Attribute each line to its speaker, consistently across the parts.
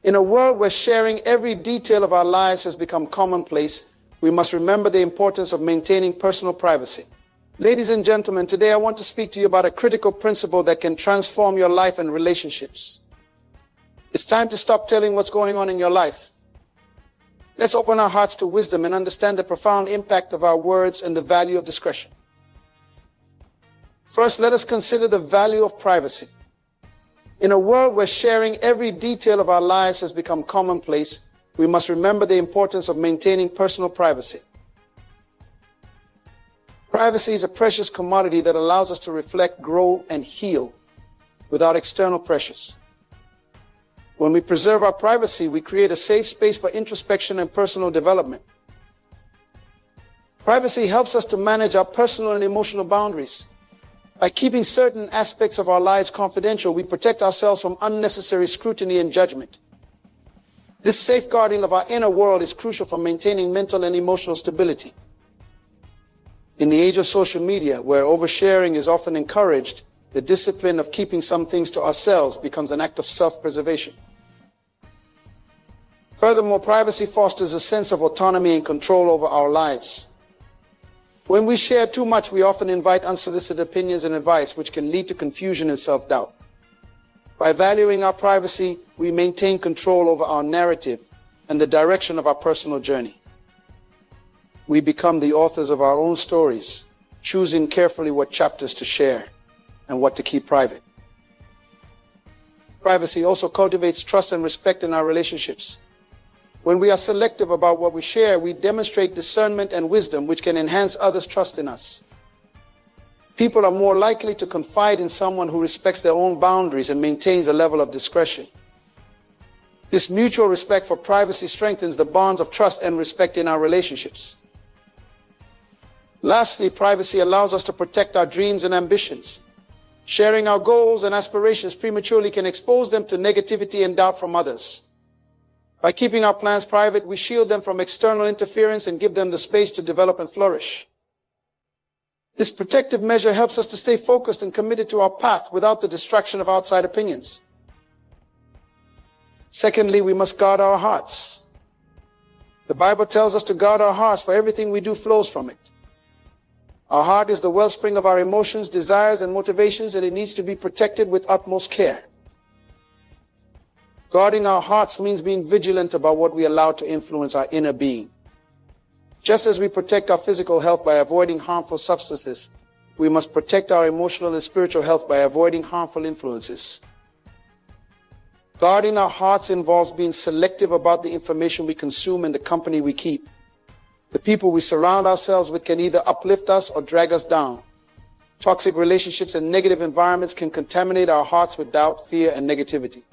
Speaker 1: In a world where sharing every detail of our lives has become commonplace, we must remember the importance of maintaining personal privacy. Ladies and gentlemen, today I want to speak to you about a critical principle that can transform your life and relationships. It's time to stop telling what's going on in your life. Let's open our hearts to wisdom and understand the profound impact of our words and the value of discretion. First, let us consider the value of privacy. In a world where sharing every detail of our lives has become commonplace, we must remember the importance of maintaining personal privacy. Privacy is a precious commodity that allows us to reflect, grow, and heal without external pressures. When we preserve our privacy, we create a safe space for introspection and personal development. Privacy helps us to manage our personal and emotional boundaries. By keeping certain aspects of our lives confidential, we protect ourselves from unnecessary scrutiny and judgment. This safeguarding of our inner world is crucial for maintaining mental and emotional stability. In the age of social media, where oversharing is often encouraged, the discipline of keeping some things to ourselves becomes an act of self-preservation. Furthermore, privacy fosters a sense of autonomy and control over our lives. When we share too much, we often invite unsolicited opinions and advice, which can lead to confusion and self-doubt. By valuing our privacy, we maintain control over our narrative and the direction of our personal journey. We become the authors of our own stories, choosing carefully what chapters to share and what to keep private. Privacy also cultivates trust and respect in our relationships. When we are selective about what we share, we demonstrate discernment and wisdom, which can enhance others' trust in us. People are more likely to confide in someone who respects their own boundaries and maintains a level of discretion. This mutual respect for privacy strengthens the bonds of trust and respect in our relationships. Lastly, privacy allows us to protect our dreams and ambitions. Sharing our goals and aspirations prematurely can expose them to negativity and doubt from others. By keeping our plans private, we shield them from external interference and give them the space to develop and flourish. This protective measure helps us to stay focused and committed to our path without the distraction of outside opinions. Secondly, we must guard our hearts. The Bible tells us to guard our hearts, for everything we do flows from it. Our heart is the wellspring of our emotions, desires, and motivations, and it needs to be protected with utmost care. Guarding our hearts means being vigilant about what we allow to influence our inner being. Just as we protect our physical health by avoiding harmful substances, we must protect our emotional and spiritual health by avoiding harmful influences. Guarding our hearts involves being selective about the information we consume and the company we keep. The people we surround ourselves with can either uplift us or drag us down. Toxic relationships and negative environments can contaminate our hearts with doubt, fear, and negativity.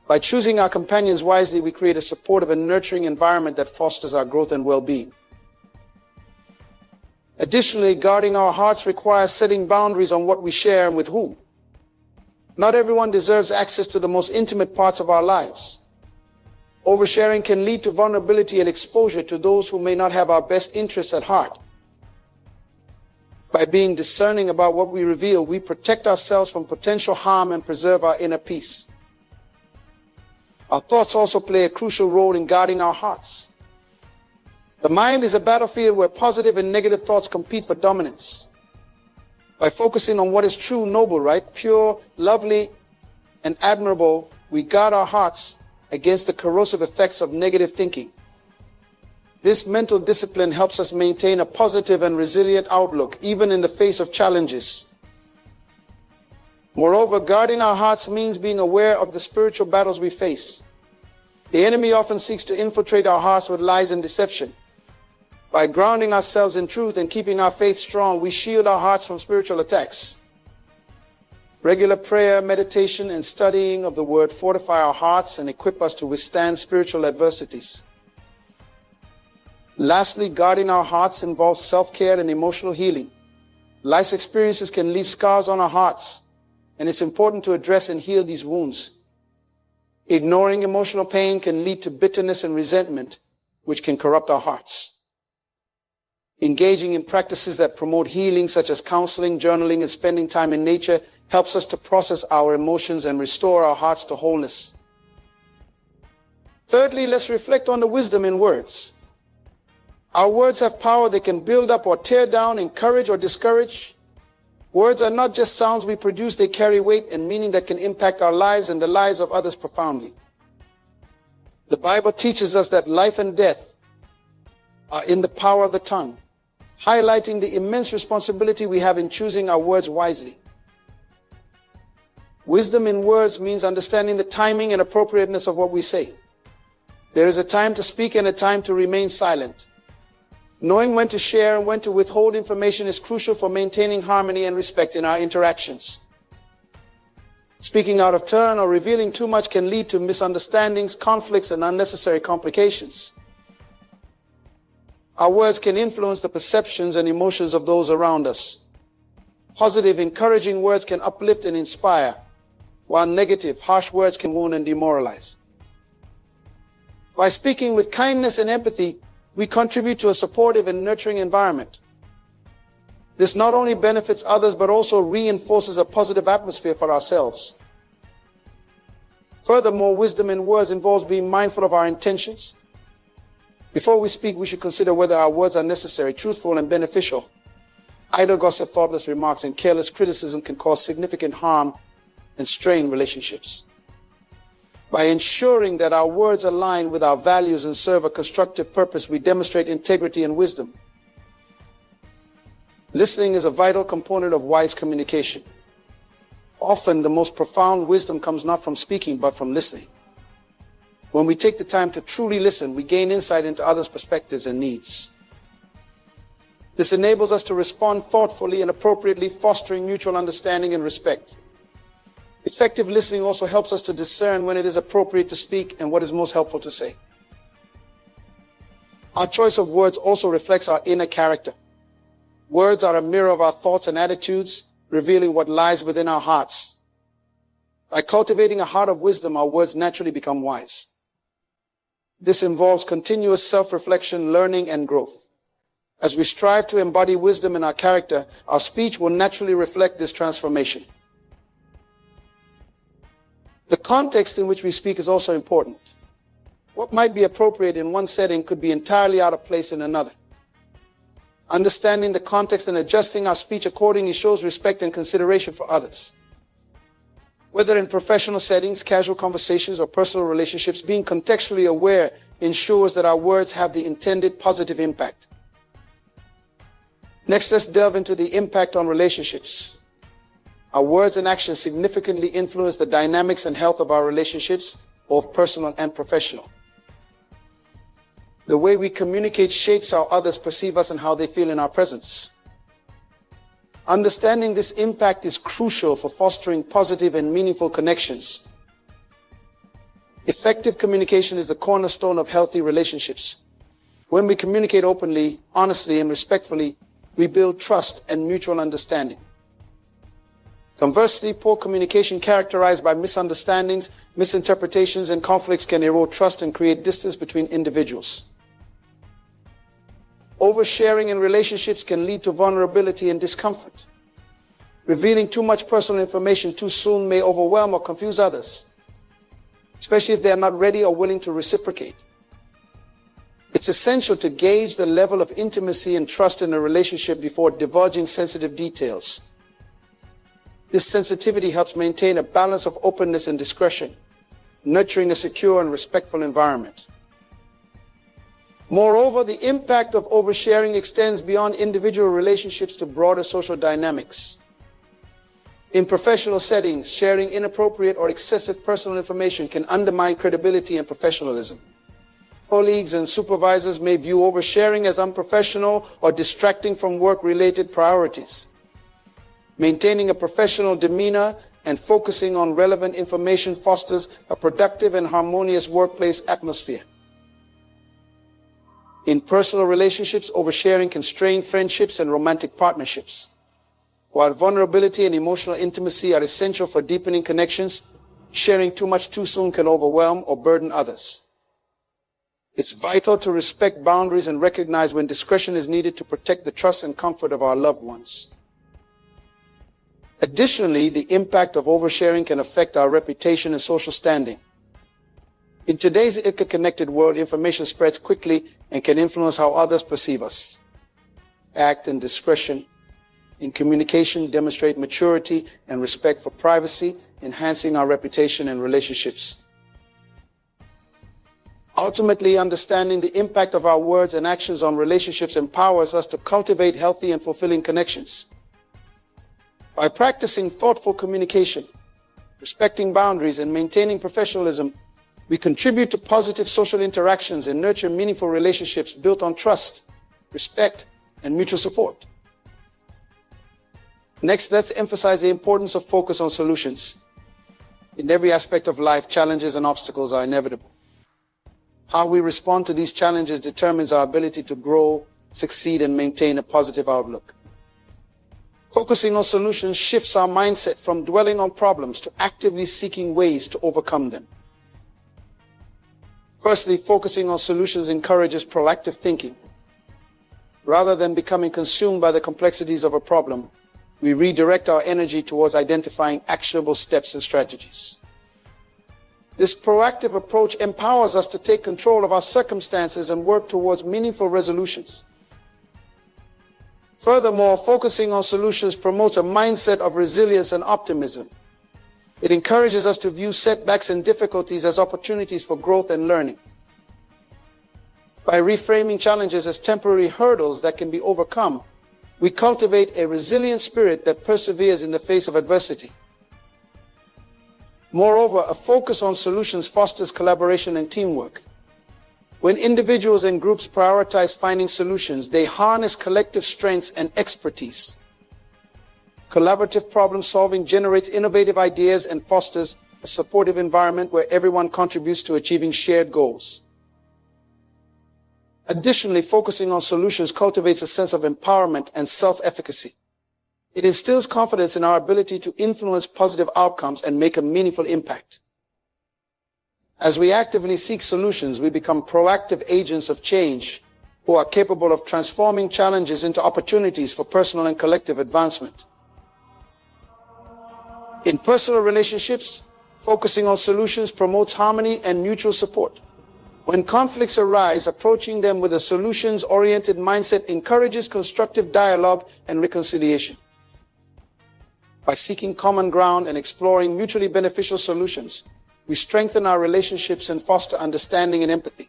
Speaker 1: By choosing our companions wisely, we create a supportive and nurturing environment that fosters our growth and well-being. Additionally, guarding our hearts requires setting boundaries on what we share and with whom. Not everyone deserves access to the most intimate parts of our lives. Oversharing can lead to vulnerability and exposure to those who may not have our best interests at heart. By being discerning about what we reveal, we protect ourselves from potential harm and preserve our inner peace. Our thoughts also play a crucial role in guarding our hearts. The mind is a battlefield where positive and negative thoughts compete for dominance. By focusing on what is true, noble, right, pure, lovely, and admirable, we guard our hearts against the corrosive effects of negative thinking. This mental discipline helps us maintain a positive and resilient outlook, even in the face of challenges. Moreover, guarding our hearts means being aware of the spiritual battles we face. The enemy often seeks to infiltrate our hearts with lies and deception. By grounding ourselves in truth and keeping our faith strong, we shield our hearts from spiritual attacks. Regular prayer, meditation, and studying of the Word fortify our hearts and equip us to withstand spiritual adversities. Lastly, guarding our hearts involves self-care and emotional healing. Life's experiences can leave scars on our hearts, and it's important to address and heal these wounds. Ignoring emotional pain can lead to bitterness and resentment, which can corrupt our hearts. Engaging in practices that promote healing, such as counseling, journaling, and spending time in nature, helps us to process our emotions and restore our hearts to wholeness. Thirdly, let's reflect on the wisdom in words. Our words have power. They can build up or tear down, encourage or discourage. Words are not just sounds we produce. They carry weight and meaning that can impact our lives and the lives of others profoundly. The Bible teaches us that life and death are in the power of the tongue, highlighting the immense responsibility we have in choosing our words wisely. Wisdom in words means understanding the timing and appropriateness of what we say. There is a time to speak and a time to remain silent. Knowing when to share and when to withhold information is crucial for maintaining harmony and respect in our interactions. Speaking out of turn or revealing too much can lead to misunderstandings, conflicts, and unnecessary complications. Our words can influence the perceptions and emotions of those around us. Positive, encouraging words can uplift and inspire, while negative, harsh words can wound and demoralize. By speaking with kindness and empathy, we contribute to a supportive and nurturing environment. This not only benefits others, but also reinforces a positive atmosphere for ourselves. Furthermore, wisdom in words involves being mindful of our intentions. Before we speak, we should consider whether our words are necessary, truthful, and beneficial. Idle gossip, thoughtless remarks, and careless criticism can cause significant harm and strain relationships. By ensuring that our words align with our values and serve a constructive purpose, we demonstrate integrity and wisdom. Listening is a vital component of wise communication. Often, the most profound wisdom comes not from speaking, but from listening. When we take the time to truly listen, we gain insight into others' perspectives and needs. This enables us to respond thoughtfully and appropriately, fostering mutual understanding and respect. Effective listening also helps us to discern when it is appropriate to speak and what is most helpful to say. Our choice of words also reflects our inner character. Words are a mirror of our thoughts and attitudes, revealing what lies within our hearts. By cultivating a heart of wisdom, our words naturally become wise. This involves continuous self-reflection, learning, and growth. As we strive to embody wisdom in our character, our speech will naturally reflect this transformation. The context in which we speak is also important. What might be appropriate in one setting could be entirely out of place in another. Understanding the context and adjusting our speech accordingly shows respect and consideration for others. Whether in professional settings, casual conversations, or personal relationships, being contextually aware ensures that our words have the intended positive impact. Next, let's delve into the impact on relationships. Our words and actions significantly influence the dynamics and health of our relationships, both personal and professional. The way we communicate shapes how others perceive us and how they feel in our presence. Understanding this impact is crucial for fostering positive and meaningful connections. Effective communication is the cornerstone of healthy relationships. When we communicate openly, honestly, and respectfully, we build trust and mutual understanding. Conversely, poor communication characterized by misunderstandings, misinterpretations, and conflicts can erode trust and create distance between individuals. Oversharing in relationships can lead to vulnerability and discomfort. Revealing too much personal information too soon may overwhelm or confuse others, especially if they are not ready or willing to reciprocate. It's essential to gauge the level of intimacy and trust in a relationship before divulging sensitive details. This sensitivity helps maintain a balance of openness and discretion, nurturing a secure and respectful environment. Moreover, the impact of oversharing extends beyond individual relationships to broader social dynamics. In professional settings, sharing inappropriate or excessive personal information can undermine credibility and professionalism. Colleagues and supervisors may view oversharing as unprofessional or distracting from work-related priorities. Maintaining a professional demeanor and focusing on relevant information fosters a productive and harmonious workplace atmosphere. In personal relationships, oversharing can strain friendships and romantic partnerships. While vulnerability and emotional intimacy are essential for deepening connections, sharing too much too soon can overwhelm or burden others. It's vital to respect boundaries and recognize when discretion is needed to protect the trust and comfort of our loved ones. Additionally, the impact of oversharing can affect our reputation and social standing. In today's interconnected world, information spreads quickly and can influence how others perceive us. Act and discretion in communication demonstrate maturity and respect for privacy, enhancing our reputation and relationships. Ultimately, understanding the impact of our words and actions on relationships empowers us to cultivate healthy and fulfilling connections. By practicing thoughtful communication, respecting boundaries, and maintaining professionalism, we contribute to positive social interactions and nurture meaningful relationships built on trust, respect, and mutual support. Next, let's emphasize the importance of focus on solutions. In every aspect of life, challenges and obstacles are inevitable. How we respond to these challenges determines our ability to grow, succeed, and maintain a positive outlook. Focusing on solutions shifts our mindset from dwelling on problems to actively seeking ways to overcome them. Firstly, focusing on solutions encourages proactive thinking. Rather than becoming consumed by the complexities of a problem, we redirect our energy towards identifying actionable steps and strategies. This proactive approach empowers us to take control of our circumstances and work towards meaningful resolutions. Furthermore, focusing on solutions promotes a mindset of resilience and optimism. It encourages us to view setbacks and difficulties as opportunities for growth and learning. By reframing challenges as temporary hurdles that can be overcome, we cultivate a resilient spirit that perseveres in the face of adversity. Moreover, a focus on solutions fosters collaboration and teamwork. When individuals and groups prioritize finding solutions, they harness collective strengths and expertise. Collaborative problem solving generates innovative ideas and fosters a supportive environment where everyone contributes to achieving shared goals. Additionally, focusing on solutions cultivates a sense of empowerment and self-efficacy. It instills confidence in our ability to influence positive outcomes and make a meaningful impact. As we actively seek solutions, we become proactive agents of change who are capable of transforming challenges into opportunities for personal and collective advancement. In personal relationships, focusing on solutions promotes harmony and mutual support. When conflicts arise, approaching them with a solutions-oriented mindset encourages constructive dialogue and reconciliation. By seeking common ground and exploring mutually beneficial solutions, we strengthen our relationships and foster understanding and empathy.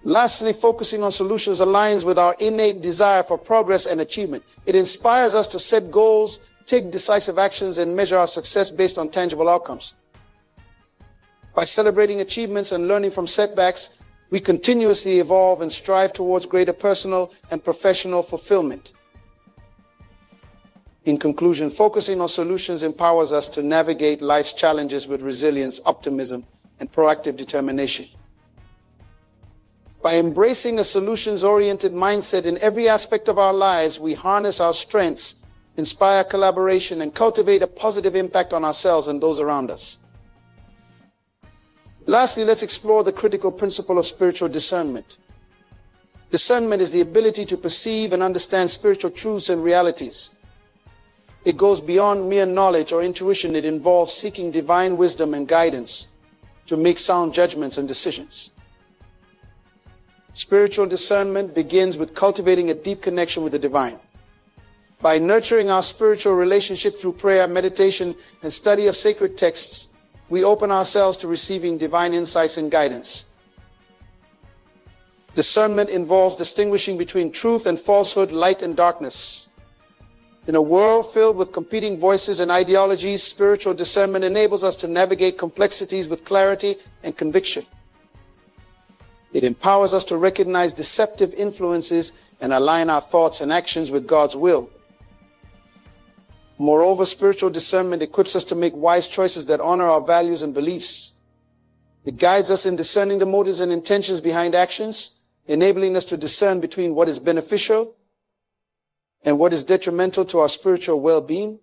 Speaker 1: Lastly, focusing on solutions aligns with our innate desire for progress and achievement. It inspires us to set goals, take decisive actions, and measure our success based on tangible outcomes. By celebrating achievements and learning from setbacks, we continuously evolve and strive towards greater personal and professional fulfillment. In conclusion, focusing on solutions empowers us to navigate life's challenges with resilience, optimism, and proactive determination. By embracing a solutions-oriented mindset in every aspect of our lives, we harness our strengths, inspire collaboration, and cultivate a positive impact on ourselves and those around us. Lastly, let's explore the critical principle of spiritual discernment. Discernment is the ability to perceive and understand spiritual truths and realities. It goes beyond mere knowledge or intuition. It involves seeking divine wisdom and guidance to make sound judgments and decisions. Spiritual discernment begins with cultivating a deep connection with the divine. By nurturing our spiritual relationship through prayer, meditation, and study of sacred texts, we open ourselves to receiving divine insights and guidance. Discernment involves distinguishing between truth and falsehood, light and darkness. In a world filled with competing voices and ideologies, spiritual discernment enables us to navigate complexities with clarity and conviction. It empowers us to recognize deceptive influences and align our thoughts and actions with God's will. Moreover, spiritual discernment equips us to make wise choices that honor our values and beliefs. It guides us in discerning the motives and intentions behind actions, enabling us to discern between what is beneficial and what is detrimental to our spiritual well-being.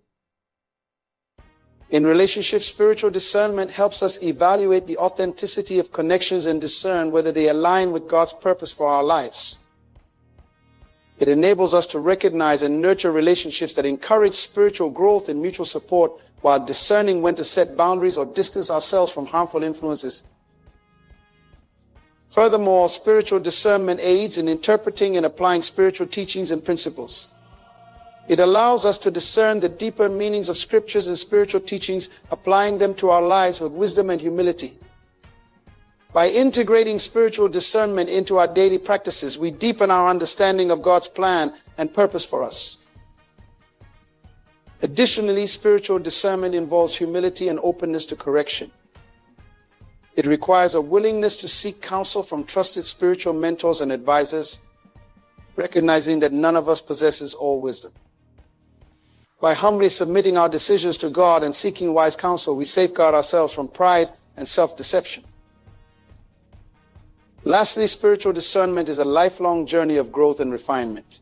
Speaker 1: In relationships, spiritual discernment helps us evaluate the authenticity of connections and discern whether they align with God's purpose for our lives. It enables us to recognize and nurture relationships that encourage spiritual growth and mutual support while discerning when to set boundaries or distance ourselves from harmful influences. Furthermore, spiritual discernment aids in interpreting and applying spiritual teachings and principles. It allows us to discern the deeper meanings of scriptures and spiritual teachings, applying them to our lives with wisdom and humility. By integrating spiritual discernment into our daily practices, we deepen our understanding of God's plan and purpose for us. Additionally, spiritual discernment involves humility and openness to correction. It requires a willingness to seek counsel from trusted spiritual mentors and advisors, recognizing that none of us possesses all wisdom. By humbly submitting our decisions to God and seeking wise counsel, we safeguard ourselves from pride and self-deception. Lastly, spiritual discernment is a lifelong journey of growth and refinement.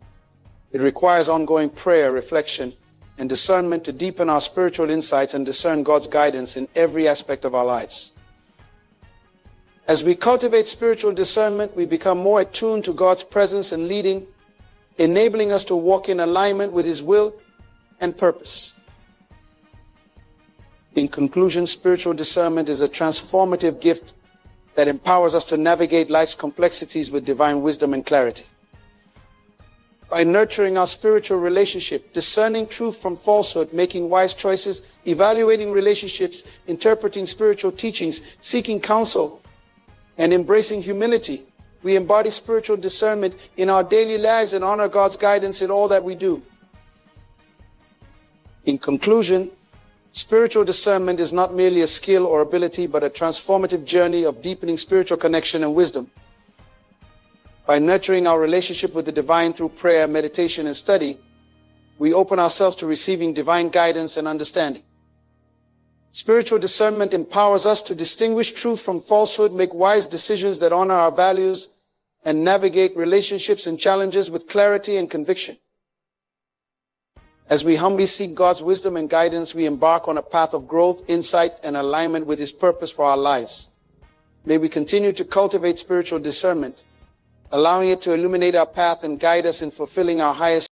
Speaker 1: It requires ongoing prayer, reflection, and discernment to deepen our spiritual insights and discern God's guidance in every aspect of our lives. As we cultivate spiritual discernment, we become more attuned to God's presence and leading, enabling us to walk in alignment with His will and purpose. In conclusion, spiritual discernment is a transformative gift that empowers us to navigate life's complexities with divine wisdom and clarity. By nurturing our spiritual relationship, discerning truth from falsehood, making wise choices, evaluating relationships, interpreting spiritual teachings, seeking counsel, and embracing humility, we embody spiritual discernment in our daily lives and honor God's guidance in all that we do. In conclusion, spiritual discernment is not merely a skill or ability, but a transformative journey of deepening spiritual connection and wisdom. By nurturing our relationship with the divine through prayer, meditation, and study, we open ourselves to receiving divine guidance and understanding. Spiritual discernment empowers us to distinguish truth from falsehood, make wise decisions that honor our values, and navigate relationships and challenges with clarity and conviction. As we humbly seek God's wisdom and guidance, we embark on a path of growth, insight, and alignment with His purpose for our lives. May we continue to cultivate spiritual discernment, allowing it to illuminate our path and guide us in fulfilling our highest